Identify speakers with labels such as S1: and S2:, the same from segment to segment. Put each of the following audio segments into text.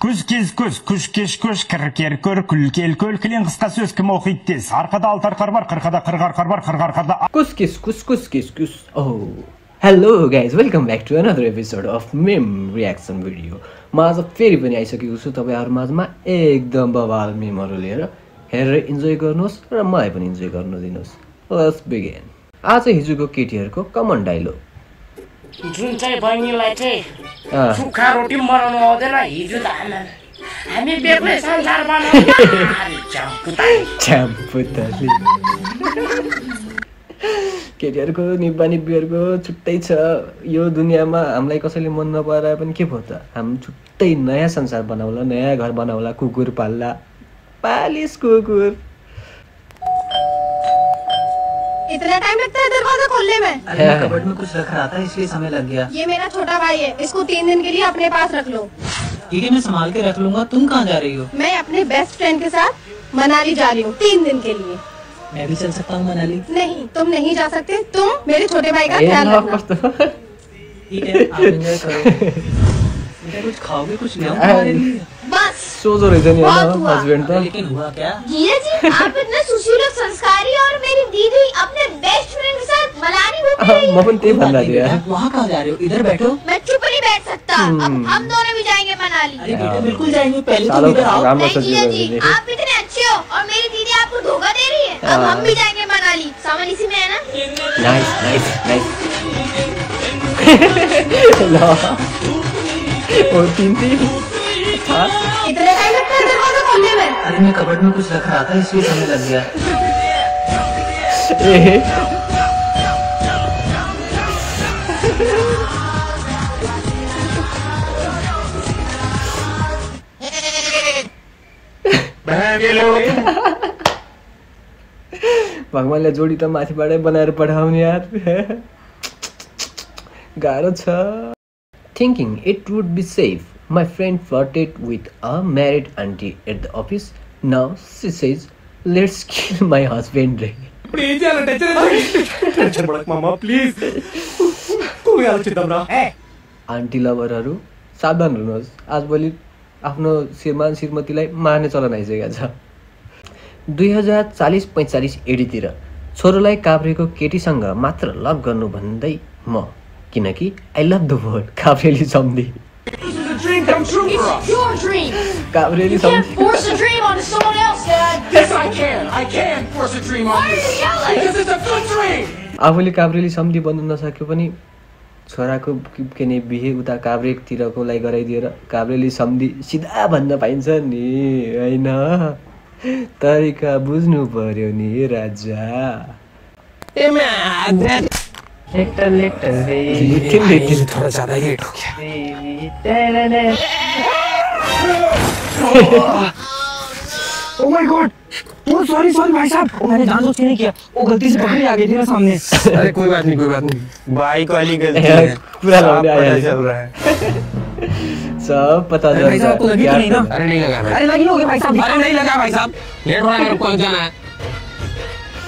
S1: Көз кез көз, күш кеш көш, кір көр, күл кел көл, кілең қысқа сөз кім оқиды тез. Арқада алты арқар бар, қырқада қырық арқар бар, қырық арқарда...
S2: Kus kiss kus kus kiss kus. Oh. Hello guys, welcome back to another episode of meme reaction video. म आज फेरि पनि आइसकेको छु तपाईहरु माझमा एकदम बवाल मेमहरु लिएर हेरेर इन्जोय गर्नुहोस् र मलाई पनि इन्जोय गर्न दिनुहोस्. Let's begin. आज हिजोको केटीहरुको कमन डायलॉग.
S3: जुन चाहिँ बहिनीलाई चाहिँ सुक्खा रोटी बनाउनु आउँदैन हिजो त हामी बेग्लै संसार बनाउँछौँ.
S2: च्याम्पुताली. केटीहरुको निब्बानिब्बीहरुको छुट्टै छ. यो दुनियामा हामीलाई कसैले मन नपराए पनि के भयो त? हामी छुट्टै नयाँ संसार बनाउला, नयाँ घर बनाउला, कुकुर पाल्ला. पालिस कुकुर.
S4: इतना टाइम लगता है दरवाजा खोलने में?
S5: अरे मैं कबर्ड में कुछ रख रहा था इसलिए समय लग गया.
S4: ये मेरा छोटा भाई है, इसको 3 दिन के लिए अपने पास रख लो.
S5: ठीक है मैं संभाल के रख लूंगा. तुम कहाँ जा रही हो?
S4: मैं अपने बेस्ट फ्रेंड के साथ मनाली जा रही हूँ 3 दिन के लिए.
S5: मैं भी चल सकता हूँ मनाली?
S4: नहीं, तुम नहीं जा सकते. तुम मेरे छोटे भाई का ख्याल रखना.
S5: ठीक है आप एंजॉय करो. कुछ खाओगे कुछ ले आओ.
S4: बस
S2: सोचो रहेछ नि हस्बैंड त.
S5: लेकिन हुआ क्या?
S4: जीजा जी आप इतने सुशील और संस्कारी और मेरी दीदी अपने बेस्ट फ्रेंड के साथ मनाली घूम रही है.
S2: म पनि त्यही भन्दा थियो यार.
S5: वहाँ कहाँ जा रहे हो? इधर बैठो.
S4: मैं चुप नहीं बैठ सकता. अब हम दोनों भी जाएंगे मनाली.
S5: अरे बेटा बिल्कुल जाएंगे. पहले तुम इधर आओ.
S4: नहीं जीजा जी आप इतने अच्छे हो और मेरी दीदी आपको धोखा दे रही है. अब हम भी जाएंगे मनाली. सामान इसी में है ना?
S2: Nice nice nice. और तीन
S4: इतने टाइम लगता है दरवाजा खोलने में?
S5: अरे मैं कबर्ड में कुछ रख रहा था इसलिए समय लग गया.
S2: भगवानले जोडी त माथिबाटै बनाएर पठाउने यार. गाह्रो छ. Thinking it would be safe, my friend flirted with a married auntie at the office. Now she says, "Let's kill my husband."
S1: Please यार टेंशन बढक मामा प्लिज. तू यार चितमरा.
S2: आन्टी लभरहरु सावधान हुनुहोस्. आजभोलि आफ्नो श्रीमान श्रीमतीलाई मार्ने चलन आइसकेको छ. 2040-45 एडीतिर छोरोलाई काभ्रेको केटीसँग मात्र लभ गर्नु भन्दै म किनकि आई लभ द वर्ड काभ्रेली सम्धी. काभ्रेली सम्धी.
S4: Force a dream onto someone else, Dad.
S3: Yes, I can force a dream on you.
S4: Why are you yelling?
S3: Because it's a good dream.
S2: आफूले काभ्रेली सम्धी बन्नु नसक्यो पनि छोराको के नि बिहे उता काभ्रेतिरकोलाई गराइदिएर काभ्रेली सम्धी सिधा भन्न पाइन्छ नि हैन. तरिका बुझ्नु पर्यो नि राजा.
S1: लिटिल थोड़ा ज्यादा लेट हो गया. Oh my God! Oh sorry भाई साहब.
S5: मैंने जानबूझ के नहीं किया. वो गलती से पकड़ी आ गई थी ना सामने.
S1: अरे कोई बात नहीं. बाइक वाली गलती है.
S2: पूरा लौंडे आया
S1: चल रहा है.
S2: सब पता चल रहा है.
S5: आपको लगी नहीं ना?
S1: अरे नहीं लगा.
S5: अरे लगी होगी भाई साहब.
S1: अरे नहीं लगा भाई साहब. लेट हो रहा है मेरे को जाना है.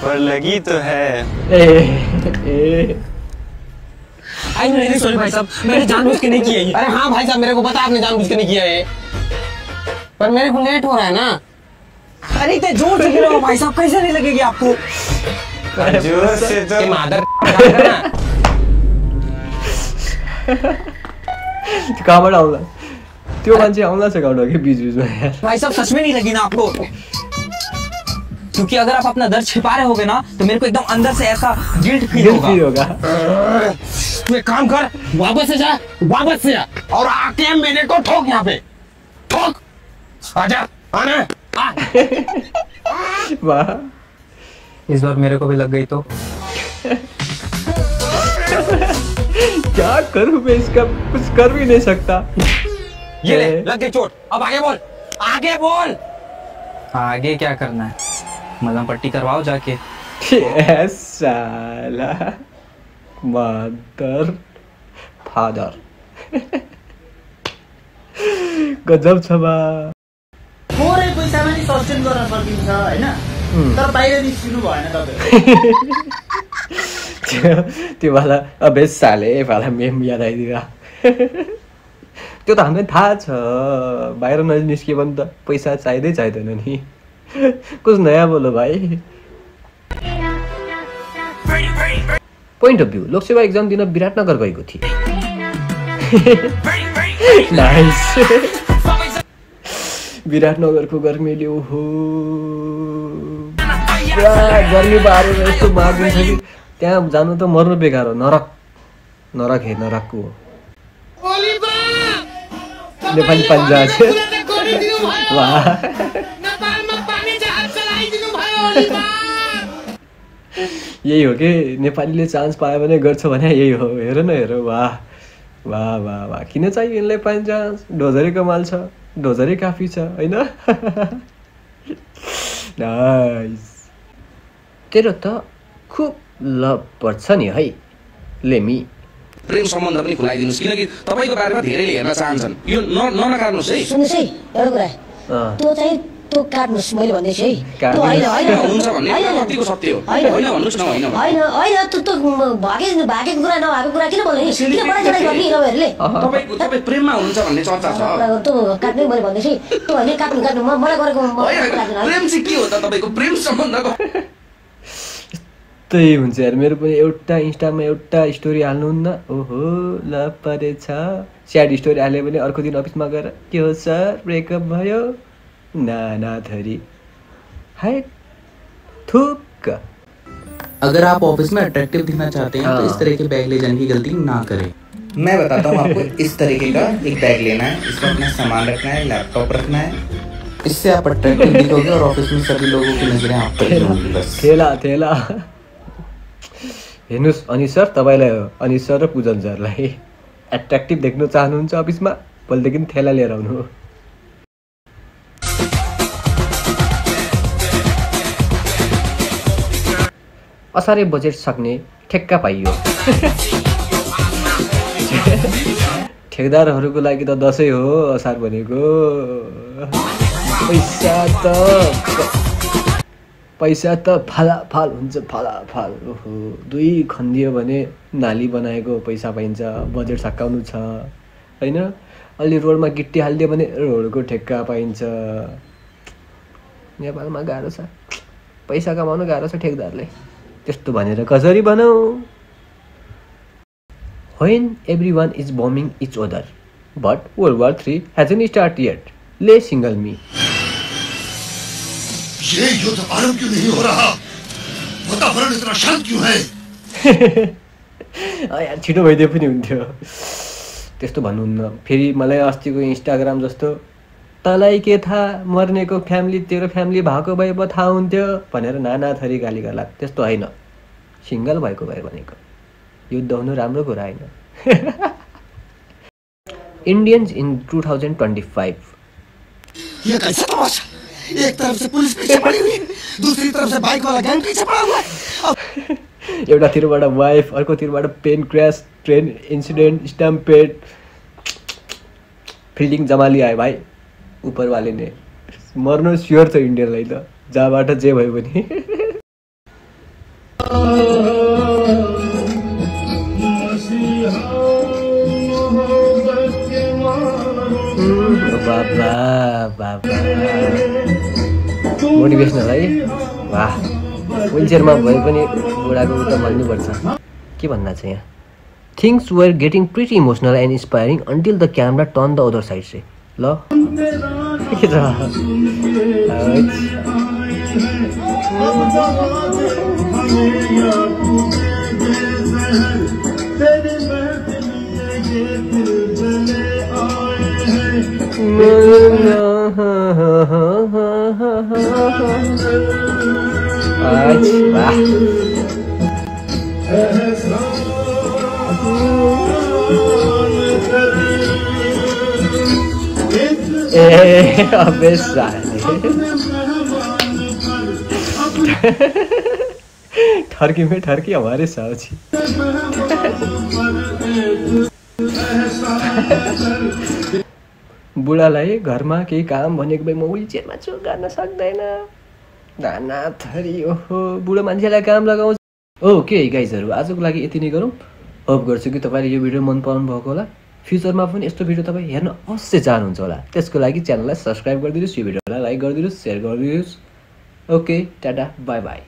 S1: पर लगी तो है.
S5: आई नहीं सॉरी भाई साहब. मैंने जानबूझ के नहीं किया ये.
S1: अरे हाँ भाई साहब मेरे को पता आपने जानबूझ के नहीं किया है. पर मेरे को लेट हो रहा है ना.
S5: अरे इतने जोर से गिरो भाई साहब. कैसे नहीं लगेगी आपको?
S1: जोर से तो मादर
S2: कहाँबाट आउँला त्यो मान्छे आउँला छ गाउँमा के बीच बीचमा यार.
S5: भाई साहब सच में नहीं लगी ना आपको? क्योंकि अगर आप अपना दर्द छिपा रहे होगे ना तो मेरे को एकदम अंदर से ऐसा गिल्ट फील होगा.
S1: तू एक काम कर वापस से जा और आके मेरे को ठोक यहाँ पे ठोक. आजा आना.
S2: वाह
S5: इस बार मेरे को भी लग गई तो
S2: क्या करूं मैं इसका कुछ कर भी नहीं सकता.
S1: ये ले लग गई चोट. अब आगे बोल.
S5: आगे क्या करना है? मलहम पट्टी करवाओ जाके.
S2: साला मदर फादर. गजब छ बा.
S6: थोरै पैसामा नि सस्टेन गर्न सकिन्छ हैन. तर बाहिर निस्किनु भएन तपाईहरु.
S2: त्यो वाला अबे साले वाला मेम याद आइदिरा. त्यो त हामीलाई थाहा छ बाहिर ननिस्कियो भने त पैसा चाहिँदै चाहिँदैन नि कुछ नयाँ बोलो भाइ point of view Lok Sewa exam दिन विराटनगर गएको थिएँ नाइस विराटनगरको गर्मीले ओहो पुरा गर्मी बारेर यस्तो मार्दिन्छ कि त्यहाँ जानु त मर्नु बेकार हो नरक नरक हे नरकको नेपाली पन्जा छ वाह यही हो कि नेपालीले चान्स पायो भने गर्छ भने यही हो हेर न हेर वाह वाह वाह वाह किन चाहियो यिनलाई पाइने चान्स डोजरै कमाल छ डोजरै काफी छ होइन नाइस तेरो त खुब लभ पर्छ नि है लेमी
S7: प्रेम सम्बन्ध पनि खुलाइदिनुस् किनकि तपाईको बारेमा धेरैले हेर्न चाहन्छन् यो नकाट्नुस् है
S3: सुन्नुस् है एउटा कुरा त्यो चाहिँ त्यो काट्नुस् मैले भन्दैछु है त्यो होइन
S7: हुन्छ भन्ने कतिको सत्य हो होइन भन्नुस् न होइन
S3: होइन होइन त्यो भागेको कुरा नभएको कुरा किन बोल्ने किन बढाइ गर्ने यिनीहरूले
S7: तपाईँ प्रेममा हुनुहुन्छ भन्ने चर्चा छ
S3: त्यो काट्नै मैले भन्दैछु त्यो होइन काट्नु मलाई गरेको
S7: प्रेम चाहिँ के हो त तपाईँको प्रेम सम्बन्धको
S2: त्यही हुन्छ यार मेरो पनि एउटा इन्स्टामा एउटा स्टोरी हाल्नुहुन्न ओहो ल परेछ स्याड स्टोरी हाल्यो भने अर्को दिन अफिसमा गएर के हो सर ब्रेकअप भयो नाना थरी है थुक
S6: अगर आप ऑफिस में अट्रैक्टिव दिखना चाहते हैं तो इस तरह के बैग ले जाने की गलती ना करें। मैं बताता हूँ आपको इस तरीके का एक बैग लेना है इसमें अपना सामान रखना है लैपटॉप रखना है इससे आप अट्रैक्टिव दिखोगे और ऑफिस में सभी लोगों की नजरें आप पर होंगी बस
S2: थेला हेर्नुस् अनिश सर तपाईँलाई अनिश सर र पूजन सरलाई एट्र्याक्टिभ देख्न चाहनुहुन्छ अफिसमा भोलिदेखि थेला लिएर आउनु असारे बजेट सक्ने ठेक्का पाइयो ठेकदारहरूको लागि त दसैँ हो असार भनेको पैसा त फालाफाल हुन्छ फालाफाल ओहो दुई खन्दियो भने नाली बनाएको पैसा पाइन्छ बजेट सकाउनु छ हैन अलि रोडमा गिट्टी हालिदियो भने रोडको ठेक्का पाइन्छ नेपालमा गाह्रो छ पैसा कमाउनु गाह्रो छ ठेकदारले त्यस्तो भनेर कसरी बनाऊ When everyone is bombing each other but World War III hasn't started yet ले सिंगल मी
S8: ये युद्ध आरंभ क्यों नहीं हो रहा वातावरण इतना शांत क्यों है
S2: यार छिटो भइदिए पनि हुन्थ्यो त्यस्तो भन्नुहुन्न फेरि मलाई अस्तिको इन्स्टाग्राम जस्तो तलाई के थाहा मर्नेको फ्यामिली तेरो फ्यामिली भएको भए पो थाहा हुन्थ्यो भनेर नाना थरी गाली गर्ला त्यस्तो हैन सिंगल भएको भए भनेको युद्ध हुनु राम्रो कुरा हैन इंडियंस इन 2025
S8: ये कैसा तमाशा एक तरफ से पुलिस पीछे पड़ी हुई दूसरी तरफ से बाइक वाला गैंग पीछे पड़ा हुआ है
S2: एउटा तिरबाट वाइफ अर्को तिरबाट plane crash train incident stampede फिल्डिङ जमाली आयो भाइ ऊपर वाले ने मर्नु स्योर छ इन्डियालाई त जहाँबाट जे भयो पनि बाबा बाबा मोटिभेसनल है वाह व्हीलचेयरमा भए पनि बुढाको त भन्नुपर्छ के भन्दा छ यहाँ things were getting pretty emotional and inspiring until the camera turn the other side से ल के छ अबे साले ठर्की में ठर्की हमारे साथ ही बुढालाई घरमा केही काम भनेको भए म व्हीलचेयरमा छु गर्न सक्दैन नाना थरी ओहो बुढो मान्छेलाई काम लगाउँछ ओके गाइजहरु आजको लागि यति नै गरौँ होप गर्छु कि तपाईले यो भिडियो मन पराउनु भएको होला फ्युचरमा पनि यस्तो भिडियो तपाईँ हेर्न अवश्य चाहनुहुन्छ होला। त्यसको लागि च्यानललाई सब्सक्राइब गरिदिनुहोस्, यो भिडियोलाई लाइक गरिदिनुहोस्, सेयर गरिदिनुहोस्। Okay, Tata, by by.